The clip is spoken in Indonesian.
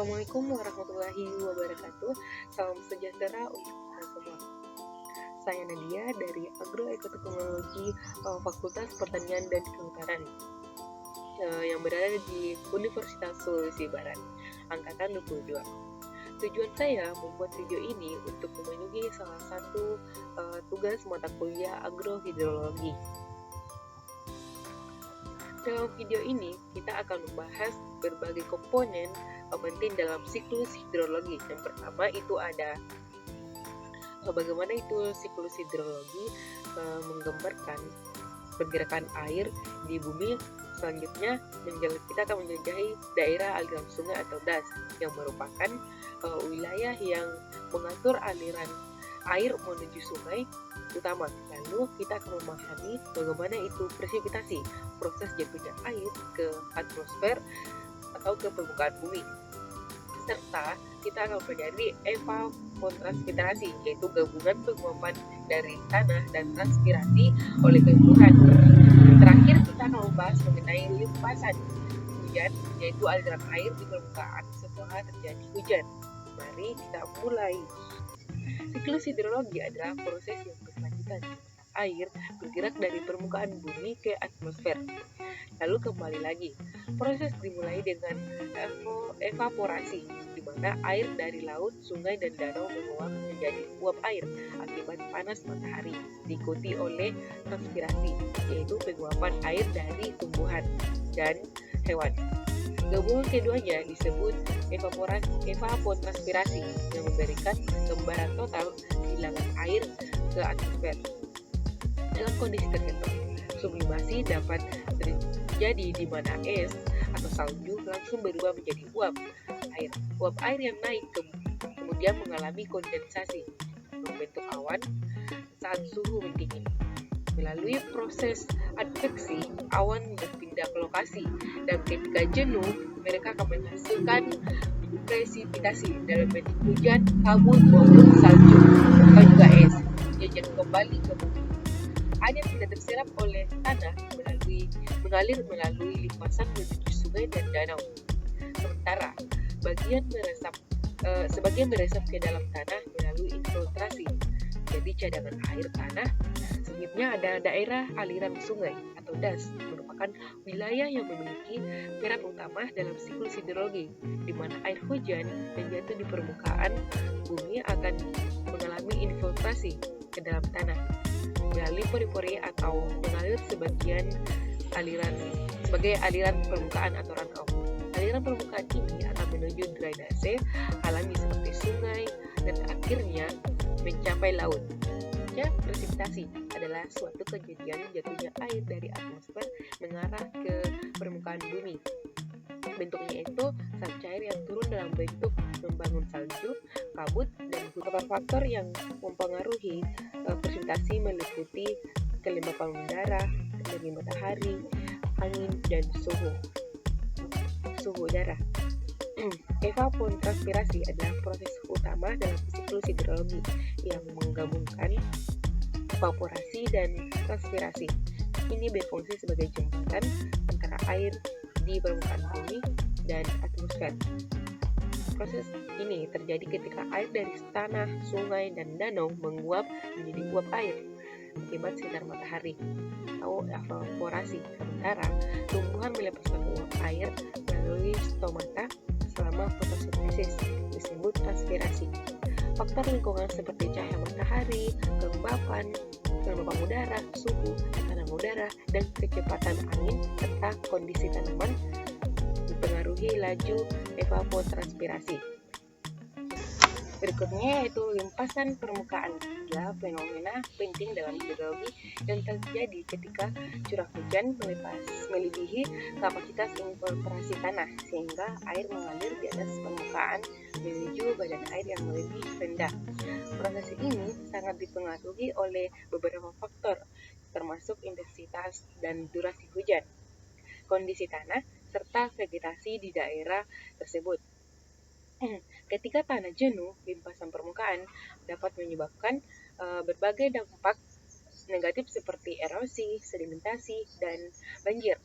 Assalamualaikum warahmatullahi wabarakatuh. Salam sejahtera untuk kita semua. Saya Nadia dari Agroekoteknologi Fakultas Pertanian dan Kehutanan yang berada di Universitas Sulawesi Barat, Angkatan 22. Tujuan saya membuat video ini untuk memenuhi salah satu tugas mata kuliah agrohidrologi. Dalam video ini, kita akan membahas berbagai komponen penting dalam siklus hidrologi. Yang pertama itu ada bagaimana itu siklus hidrologi menggambarkan pergerakan air di bumi. Selanjutnya, kita akan menjelajahi daerah aliran sungai atau das, yang merupakan wilayah yang mengatur aliran air menuju sungai utama. Lalu kita akan memahami bagaimana itu presipitasi, proses jatuhnya air ke atmosfer atau ke permukaan bumi. Serta kita akan mempelajari evapotranspirasi, yaitu gabungan penguapan dari tanah dan transpirasi oleh tumbuhan. Terakhir kita akan membahas mengenai limpasan hujan, yaitu aliran air di permukaan setelah terjadi hujan. Mari kita mulai. Siklus hidrologi adalah proses yang berkelanjutan. Air bergerak dari permukaan bumi ke atmosfer, lalu kembali lagi. Proses dimulai dengan evaporasi, di mana air dari laut, sungai, dan danau menguap menjadi uap air akibat panas matahari, diikuti oleh transpirasi, yaitu penguapan air dari tumbuhan dan hewan. Gabungan keduanya disebut evapotranspirasi, yang memberikan gambaran total kehilangan air ke atmosfer. Dalam kondisi tertentu, sublimasi dapat terjadi di mana es atau salju langsung berubah menjadi uap air. Uap air yang naik kemudian mengalami kondensasi, membentuk awan saat suhu mendingin. Melalui proses adveksi, awan berpindah ke lokasi, dan ketika jenuh, mereka akan menghasilkan presipitasi dalam bentuk hujan, kabut, maupun salju, atau juga es, yang jatuh kembali ke bumi. Air yang tidak terserap oleh tanah mengalir melalui limpasan menuju sungai dan danau. Sementara sebagian meresap ke dalam tanah melalui infiltrasi, jadi cadangan air tanah. Selanjutnya ada daerah aliran sungai atau das, merupakan wilayah yang memiliki peran utama dalam siklus hidrologi, di mana air hujan yang jatuh di permukaan bumi akan mengalami infiltrasi ke dalam tanah melalui pori-pori atau mengalir sebagai aliran permukaan atau runoff. Aliran permukaan ini akan menuju drainase alami seperti sungai dan akhirnya mencapai laut. Presipitasi adalah suatu kejadian jatuhnya air dari atmosfer mengarah ke permukaan bumi. Bentuknya itu zat cair yang turun dalam bentuk membangun salju, kabut, dan beberapa faktor yang mempengaruhi presipitasi meliputi kelembapan udara, energi matahari, angin, dan suhu udara. Evapotranspirasi adalah proses utama dalam siklus hidrologi yang menggabungkan evaporasi dan transpirasi. Ini berfungsi sebagai jembatan antara air di permukaan bumi dan atmosfer. Proses ini terjadi ketika air dari tanah, sungai, dan danau menguap menjadi uap air akibat sinar matahari atau evaporasi. Sementara tumbuhan melepaskan uap air melalui stomata selama fotosintesis, disebut transpirasi. Faktor lingkungan seperti cahaya matahari, kelembapan udara, suhu, tekanan udara, dan kecepatan angin serta kondisi tanaman mempengaruhi laju evapotranspirasi. Berikutnya yaitu limpasan permukaan, adalah fenomena penting dalam hidrologi yang terjadi ketika curah hujan melebihi kapasitas infiltrasi tanah, sehingga air mengalir di atas permukaan menuju badan air yang lebih rendah. Proses ini sangat dipengaruhi oleh beberapa faktor, termasuk intensitas dan durasi hujan, kondisi tanah, serta vegetasi di daerah tersebut. Ketika tanah jenuh, limpasan permukaan dapat menyebabkan berbagai dampak negatif seperti erosi, sedimentasi, dan banjir.